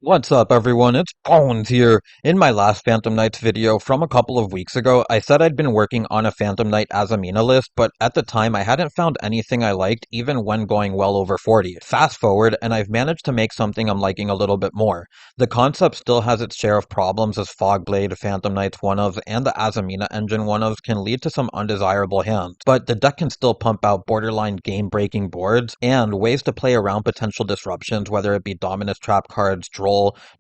What's up, everyone? It's Bones here. In my last Phantom Knights video from a couple of weeks ago, I said I'd been working on a Phantom Knight Azamina list, but at the time I hadn't found anything I liked, even when going well over 40. Fast forward, and I've managed to make something I'm liking a little bit more. The concept still has its share of problems, as Fogblade, Phantom Knights one-ofs, and the Azamina engine one-ofs can lead to some undesirable hands, but the deck can still pump out borderline game-breaking boards, and ways to play around potential disruptions, whether it be Dominus trap cards, Droll,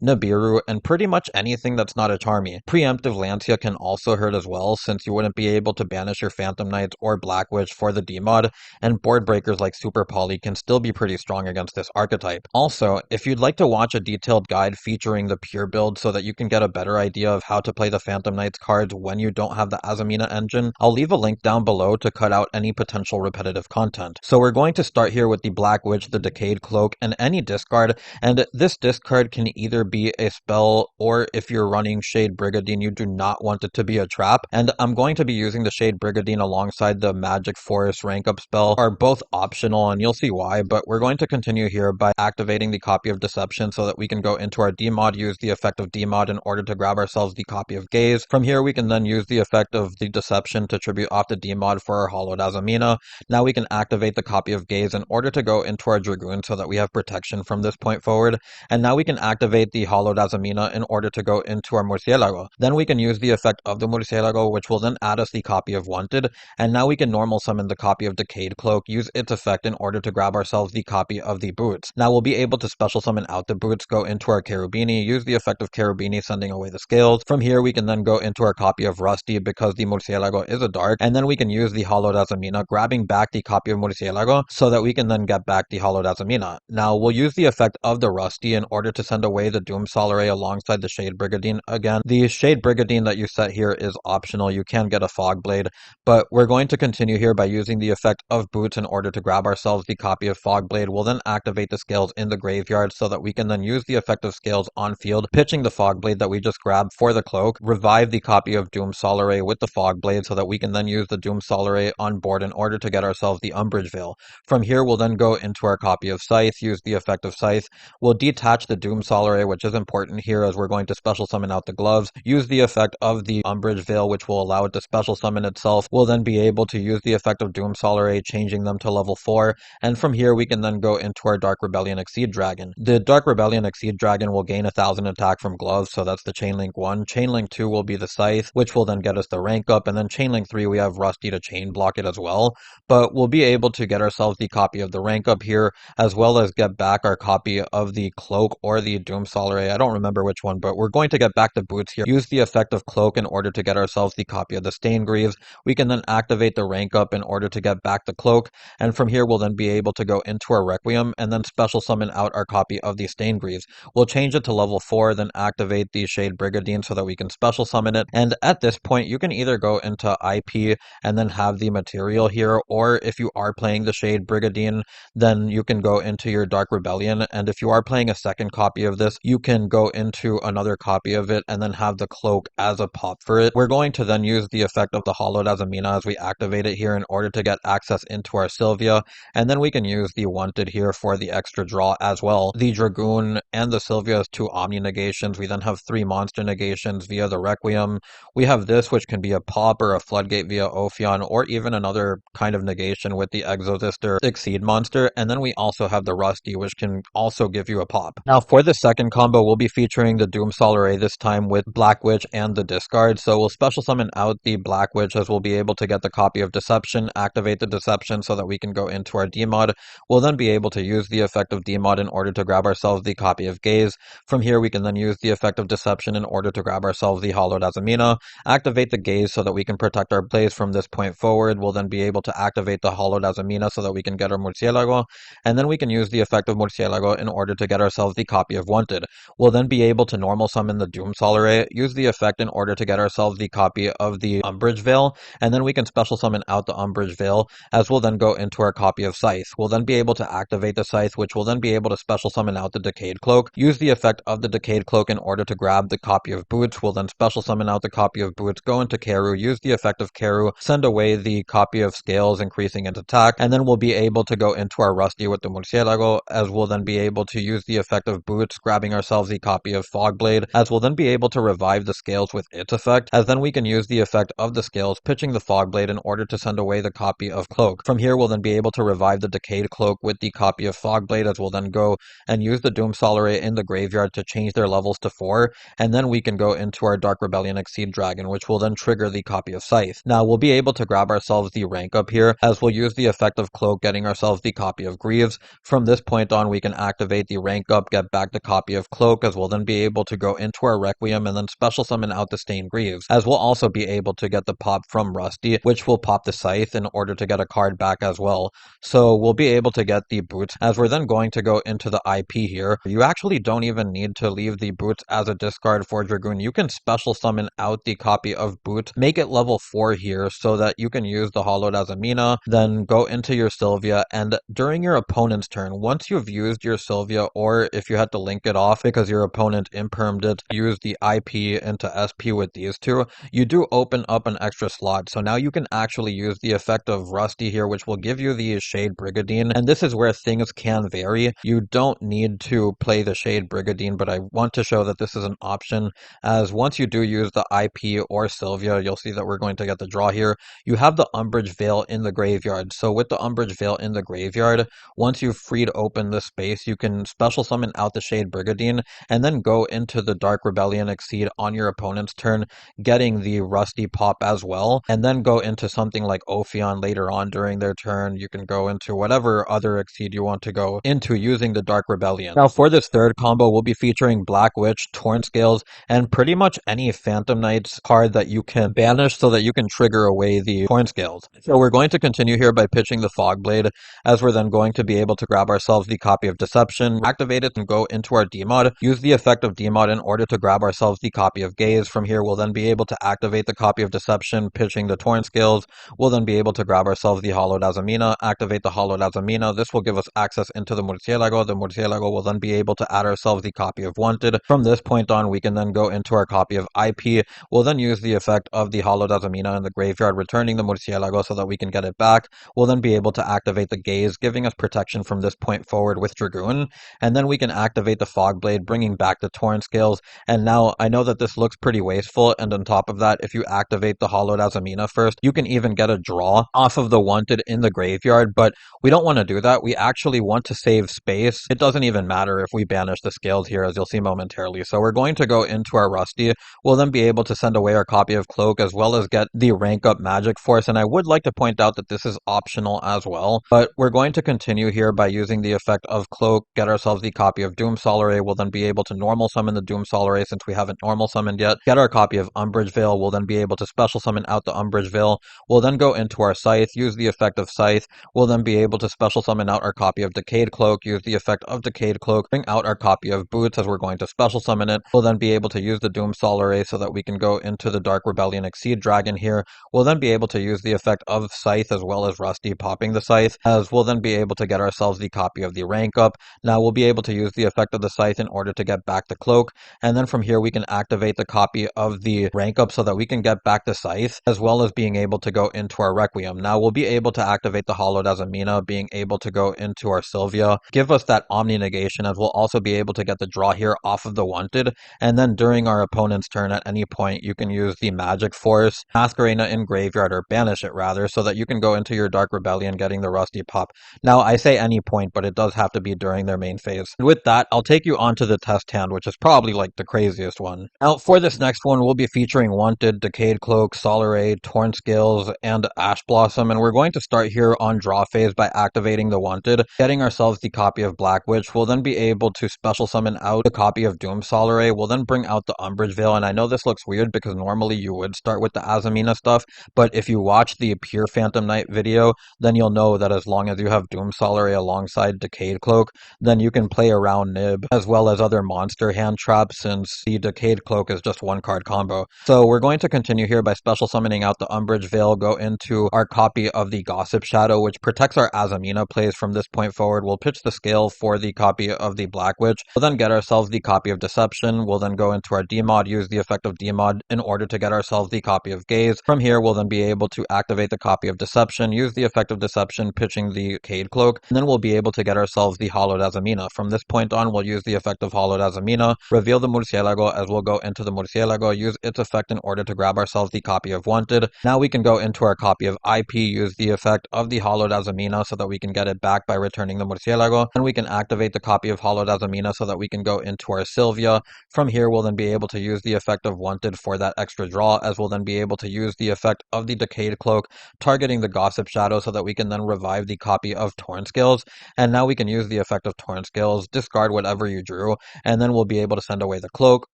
Nibiru, and pretty much anything that's not a Charmy. Preemptive Lancia can also hurt as well, since you wouldn't be able to banish your Phantom Knights or Black Witch for the D-mod, and board breakers like Super Poly can still be pretty strong against this archetype. Also, if you'd like to watch a detailed guide featuring the pure build so that you can get a better idea of how to play the Phantom Knights cards when you don't have the Azamina engine, I'll leave a link down below to cut out any potential repetitive content. So we're going to start here with the Black Witch, the Decayed Cloak, and any discard, and this discard can either be a spell, or if you're running Shade Brigadine, you do not want it to be a trap, and I'm going to be using the Shade Brigadine alongside the Magic Forest rank up spell. Are both optional, and you'll see why, but we're going to continue here by activating the Copy of Deception so that we can go into our D-mod, use the effect of D-mod in order to grab ourselves the Copy of Gaze. From here, we can then use the effect of the Deception to tribute off the D-mod for our Hollowed Azamina. Now we can activate the Copy of Gaze in order to go into our Dragoon so that we have protection from this point forward, and now we can activate the Hollowed Azamina in order to go into our Murcielago. Then we can use the effect of the Murcielago, which will then add us the Copy of Wanted, and now we can normal summon the Copy of Decayed Cloak, use its effect in order to grab ourselves the Copy of the Boots. Now we'll be able to special summon out the Boots, go into our Cherubini, use the effect of Cherubini sending away the scales. From here we can then go into our Copy of Rusty because the Murcielago is a dark, and then we can use the Hollowed Azamina, grabbing back the Copy of Murcielago so that we can then get back the Hollowed Azamina. Now we'll use the effect of the Rusty in order to send away the Doom Solare alongside the Shade Brigadine again. The Shade Brigadine that you set here is optional, you can get a Fogblade, but we're going to continue here by using the effect of Boots in order to grab ourselves the Copy of Fogblade. We'll then activate the Scales in the graveyard so that we can then use the effect of Scales on field, pitching the Fogblade that we just grabbed for the Cloak, revive the Copy of Doom Solare with the Fogblade so that we can then use the Doom Solare on board in order to get ourselves the Umbrage Veil. From here we'll then go into our Copy of Scythe, use the effect of Scythe, we'll detach the Doom Solare, which is important here as we're going to special summon out the gloves, use the effect of the Umbrage Veil, which will allow it to special summon itself. We'll then be able to use the effect of Doom Solare, changing them to level 4, and from here we can then go into our Dark Rebellion Exceed Dragon. The Dark Rebellion Exceed Dragon will gain 1000 attack from gloves, so that's the Chainlink 1. Chainlink 2 will be the Scythe, which will then get us the rank up, and then Chainlink 3 we have Rusty to chain block it as well, but we'll be able to get ourselves the Copy of the rank up here, as well as get back our Copy of the Cloak or the Doom Solare. I don't remember which one, but we're going to get back the Boots here. Use the effect of Cloak in order to get ourselves the Copy of the Staingreaves. We can then activate the rank up in order to get back the Cloak, and from here we'll then be able to go into our Requiem and then special summon out our Copy of the Staingreaves. We'll change it to level 4, then activate the Shade Brigadine so that we can special summon it, and at this point you can either go into IP and then have the material here, or if you are playing the Shade Brigadine, then you can go into your Dark Rebellion, and if you are playing a second copy of this, you can go into another copy of it and then have the Cloak as a pop for it. We're going to then use the effect of the Hollowed Azamina as we activate it here in order to get access into our Sylvia, and then we can use the Wanted here for the extra draw as well. The Dragoon and the Sylvia has 2 Omni negations. We then have 3 monster negations via the Requiem. We have this, which can be a pop or a Floodgate via Ophion, or even another kind of negation with the Exosister Exceed monster, and then we also have the Rusty, which can also give you a pop. Now for the second combo, we'll be featuring the Doom Solare this time with Black Witch and the discard, so we'll special summon out the Black Witch as we'll be able to get the Copy of Deception, activate the Deception so that we can go into our D-mod. We'll then be able to use the effect of D-mod in order to grab ourselves the Copy of Gaze. From here we can then use the effect of Deception in order to grab ourselves the Hollowed Azamina, activate the Gaze so that we can protect our plays from this point forward. We'll then be able to activate the Hollowed Azamina so that we can get our Murcielago, and then we can use the effect of Murcielago in order to get ourselves the Copy of Wanted. We'll then be able to normal summon the Doom Solare, use the effect in order to get ourselves the Copy of the Umbrage Veil, and then we can special summon out the Umbrage Veil, as we'll then go into our Copy of Scythe. We'll then be able to activate the Scythe, which will then be able to special summon out the Decayed Cloak, use the effect of the Decayed Cloak in order to grab the Copy of Boots. We'll then special summon out the Copy of Boots, go into Keru, use the effect of Keru, send away the Copy of Scales, increasing its attack, and then we'll be able to go into our Rusty with the Murcielago, as we'll then be able to use the effect of Boots Boots, grabbing ourselves the copy of Fogblade, as we'll then be able to revive the Scales with its effect, as then we can use the effect of the Scales, pitching the Fogblade in order to send away the copy of Cloak. From here, we'll then be able to revive the Decayed Cloak with the copy of Fogblade, as we'll then go and use the Doomsolaray in the graveyard to change their levels to 4, and then we can go into our Dark Rebellion Exceed Dragon, which will then trigger the copy of Scythe. Now, we'll be able to grab ourselves the rank up here, as we'll use the effect of Cloak, getting ourselves the copy of Greaves. From this point on, we can activate the rank up, get back the copy of Cloak, as we'll then be able to go into our Requiem and then special summon out the Stained Greaves, as we'll also be able to get the pop from Rusty, which will pop the Scythe in order to get a card back as well. So we'll be able to get the Boots, as we're then going to go into the IP here. You actually don't even need to leave the Boots as a discard for Dragoon. You can special summon out the copy of Boots, make it level 4 here so that you can use the Hollowed Azamina, then go into your Sylvia, and during your opponent's turn, once you've used your Sylvia, or if you had to link it off because your opponent impermed it, use the IP into SP with these two, you do open up an extra slot. So now you can actually use the effect of Rusty here, which will give you the Shade Brigadine, and this is where things can vary. You don't need to play the Shade Brigadine, but I want to show that this is an option, as once you do use the IP or Sylvia, you'll see that we're going to get the draw here. You have the Umbrage Veil in the graveyard, so with the Umbrage Veil in the graveyard, once you've freed open this space, you can special summon out the Shade Brigadine, and then go into the Dark Rebellion Exceed on your opponent's turn, getting the Rusty pop as well, and then go into something like Ophion later on during their turn. You can go into whatever other Exceed you want to go into using the Dark Rebellion. Now for this third combo, we'll be featuring Black Witch, Torn Scales, and pretty much any Phantom Knights card that you can banish so that you can trigger away the Torn Scales. So we're going to continue here by pitching the Fogblade, as we're then going to be able to grab ourselves the copy of Deception, activate it, and go into our Demod. Use the effect of Demod in order to grab ourselves the copy of Gaze. From here, we'll then be able to activate the copy of Deception, pitching the Torn Scales. We'll then be able to grab ourselves the Hollowed Azamina, activate the Hollowed Azamina. This will give us access into the Murcielago. The Murcielago will then be able to add ourselves the copy of Wanted. From this point on, we can then go into our copy of IP. We'll then use the effect of the Hollowed Azamina in the graveyard, returning the Murcielago so that we can get it back. We'll then be able to activate the Gaze, giving us protection from this point forward with Dragoon. And then we can activate the Fogblade, bringing back the Torn Scales. And now, I know that this looks pretty wasteful, and on top of that, if you activate the Hollowed Azamina first, you can even get a draw off of the Wanted in the graveyard, but we don't want to do that. We actually want to save space. It doesn't even matter if we banish the Scales here, as you'll see momentarily. So we're going to go into our Rusty. We'll then be able to send away our copy of Cloak, as well as get the rank up Magic Force, and I would like to point out that this is optional as well, but we're going to continue here by using the effect of Cloak, get ourselves the copy of Doomsolaray. We'll then be able to normal summon the Doomsolaray since we haven't normal summoned yet, get our copy of Umbrage Veil. We'll then be able to special summon out the Umbrage Veil. We'll then go into our Scythe, use the effect of Scythe. We'll then be able to special summon out our copy of Decayed Cloak, use the effect of Decayed Cloak, bring out our copy of Boots, as we're going to special summon it. We'll then be able to use the Doomsolaray so that we can go into the Dark Rebellion Exceed Dragon here. We'll then be able to use the effect of Scythe as well as Rusty popping the Scythe, as we'll then be able to get ourselves the copy of the rank up. Now we'll be able to use the effect of the Scythe in order to get back the Cloak, and then from here we can activate the copy of the rank up so that we can get back the Scythe, as well as being able to go into our Requiem. Now we'll be able to activate the Hollowed Azamina, being able to go into our Sylvia, give us that Omni Negation, as we'll also be able to get the draw here off of the Wanted, and then during our opponent's turn at any point you can use the Magic Force, Masquerena in graveyard, or banish it rather, so that you can go into your Dark Rebellion getting the Rusty pop. Now I say any point, but it does have to be during their main phase. And with that, I'll take you onto the test hand, which is probably like the craziest one. Now for this next one, we'll be featuring Wanted, Decayed Cloak, Solaray, Torn Scales, and Ash Blossom, and we're going to start here on draw phase by activating the Wanted, getting ourselves the copy of Black Witch. We'll then be able to special summon out the copy of Doomsolaray. We'll then bring out the Umbrage Veil, and I know this looks weird because normally you would start with the Azamina stuff, but if you watch the Pure Phantom Knight video, then you'll know that as long as you have Doomsolaray alongside Decayed Cloak, then you can play around Nib, as well as other monster hand traps, since the Decayed Cloak is just one card combo. So we're going to continue here by special summoning out the Umbrage Veil, go into our copy of the Gossip Shadow, which protects our Azamina plays from this point forward. We'll pitch the scale for the copy of the Black Witch. We'll then get ourselves the copy of Deception. We'll then go into our Demod, use the effect of Demod in order to get ourselves the copy of Gaze. From here, we'll then be able to activate the copy of Deception, use the effect of Deception, pitching the Decayed Cloak, and then we'll be able to get ourselves the Hollowed Azamina. From this point on, we'll use the effect of Hollowed Azamina, reveal the Murcielago as we'll go into the Murcielago, use its effect in order to grab ourselves the copy of Wanted. Now we can go into our copy of IP, use the effect of the Hollowed Azamina so that we can get it back by returning the Murcielago, and we can activate the copy of Hollowed Azamina so that we can go into our Sylvia. From here, we'll then be able to use the effect of Wanted for that extra draw, as we'll then be able to use the effect of the Decayed Cloak, targeting the Gossip Shadow so that we can then revive the copy of Torn Scales. And now we can use the effect of Torn Scales, discard whatever you drew, and then we'll be able to send away the Cloak.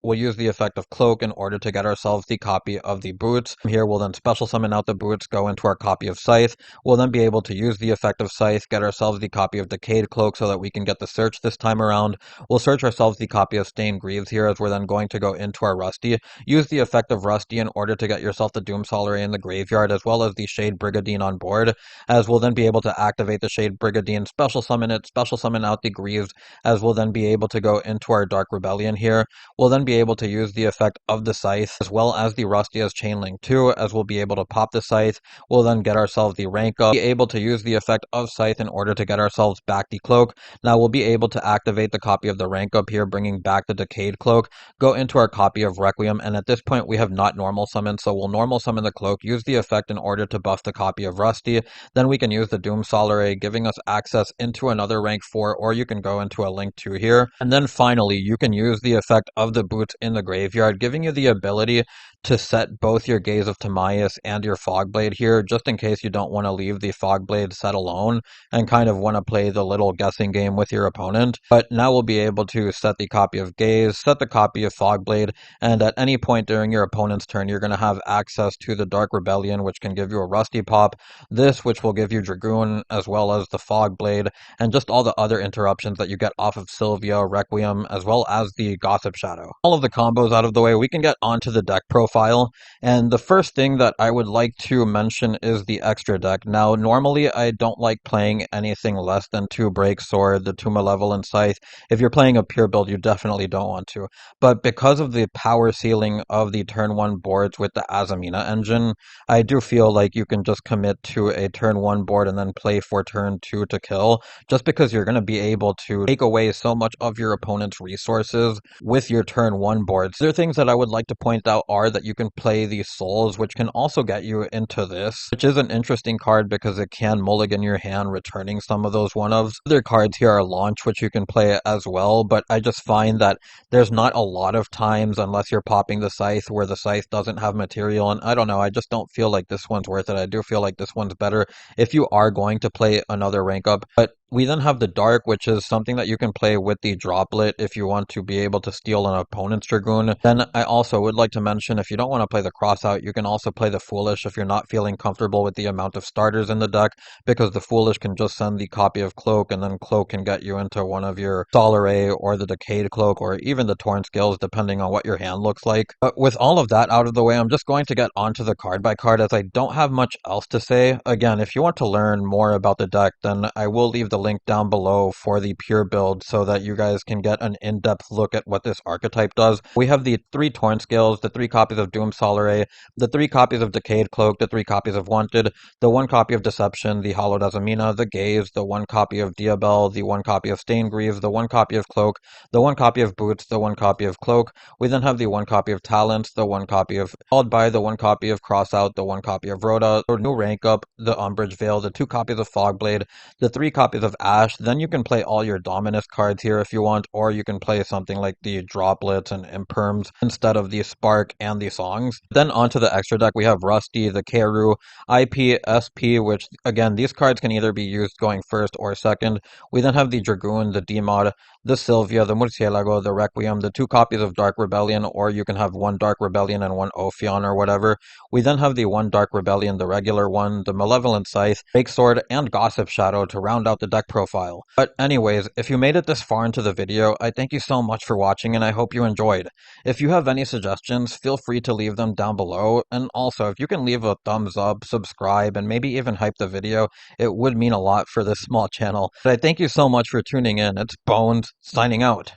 We'll use the effect of Cloak in order to get ourselves the copy of the Boots. From here, we'll then special summon out the Boots, go into our copy of Scythe. We'll then be able to use the effect of Scythe, get ourselves the copy of Decayed Cloak so that we can get the search this time around. We'll search ourselves the copy of Stained Greaves here, as we're then going to go into our Rusty. Use the effect of Rusty in order to get yourself the Doom Solaré in the graveyard, as well as the Shade Brigadine on board, as we'll then be able to activate the Shade Brigadine, special summon it, special summon out the Greaves, as we'll then be able to go into our Dark Rebellion here. We'll then be able to use the effect of the Scythe, as well as the Rusty as Chainlink too, as we'll be able to pop the Scythe. We'll then get ourselves the rank up, be able to use the effect of Scythe in order to get ourselves back the Cloak. Now we'll be able to activate the copy of the rank up here, bringing back the Decayed Cloak, go into our copy of Requiem, and at this point we have not normal summoned, so we'll normal summon the Cloak, use the effect in order to buff the copy of Rusty. Then we can use the Doom Solaré, giving us access into another rank 4, or you can go into a link 2 here. And then finally, you can use the effect of the Boots in the graveyard, giving you the ability to set both your Gaze of Timaeus and your Fogblade here, just in case you don't want to leave the Fogblade set alone and kind of want to play the little guessing game with your opponent. But now we'll be able to set the copy of Gaze, set the copy of Fogblade, and at any point during your opponent's turn, you're going to have access to the Dark Rebellion, which can give you a Rusty pop, this which will give you Dragoon, as well as the Fogblade, and just all the other interruptions that you get off of Sylvia, Requiem, as well as the Gossip Shadow. All of the combos out of the way, we can get onto the deck profile, and the first thing that I would like to mention is the extra deck. Now, normally I don't like playing anything less than 2 Break Sword, the 2 Malevolent Scythe. If you're playing a pure build, you definitely don't want to. But because of the power ceiling of the turn 1 boards with the Azamina engine, I do feel like you can just commit to a turn 1 board and then play for turn 2 to kill, just because you're going to be able to take away so much of your opponent's resources with your turn 1 boards. There are things that I would like to point out are that you can play the Souls, which can also get you into this, which is an interesting card because it can mulligan your hand, returning some of those one-ofs. Other cards here are Launch, which you can play as well, but I just find that there's not a lot of times, unless you're popping the Scythe, where the Scythe doesn't have material, and I don't know, I just don't feel like this one's worth it. I do feel like this one's better if you are going to play another rank up. But we then have the Dark, which is something that you can play with the Droplet if you want to be able to steal an opponent's Dragoon. Then I also would like to mention, if you don't want to play the Crossout, you can also play the Foolish if you're not feeling comfortable with the amount of starters in the deck, because the Foolish can just send the copy of Cloak, and then Cloak can get you into one of your Solaré or the Decayed Cloak or even the Torn Scales, depending on what your hand looks like. But with all of that out of the way, I'm just going to get onto the card by card, as I don't have much else to say. Again, if you want to learn more about the deck, then I will leave the link down below for the pure build so that you guys can get an in-depth look at what this archetype does. We have the 3 Torn Scales, the 3 copies of Doom Solaré, the 3 copies of Decayed Cloak, the 3 copies of Wanted, the 1 copy of Deception, the Hollowed Azamina, the Gaze, the 1 copy of Diabel, the 1 copy of Stained Greaves, the 1 copy of Cloak, the 1 copy of Boots, the 1 copy of Cloak. We then have the 1 copy of Talents, the 1 copy of followed by the 1 copy of Crossout, the 1 copy of Rhoda, the new rank up, the Umbrage Veil, the 2 copies of Fogblade, the 3 copies of Ash. Then you can play all your Dominus cards here if you want, or you can play something like the Droplets and Imperms instead of the Spark and the Songs. Then onto the extra deck, we have Rusty, the Keru, IP, SP, which again, these cards can either be used going first or second. We then have the Dragoon, the Demod, the Sylvia, the Murcielago, the Requiem, the 2 copies of Dark Rebellion, or you can have 1 Dark Rebellion and 1 Ophion or whatever. We then have the 1 Dark Rebellion, the regular one, the Malevolent Scythe, Fake Sword, and Gossip Shadow to round out the deck profile. But anyways, if you made it this far into the video, I thank you so much for watching, and I hope you enjoyed. If you have any suggestions, feel free to leave them down below, and also if you can leave a thumbs up, subscribe, and maybe even hype the video, it would mean a lot for this small channel. But I thank you so much for tuning in. It's Bones, signing out.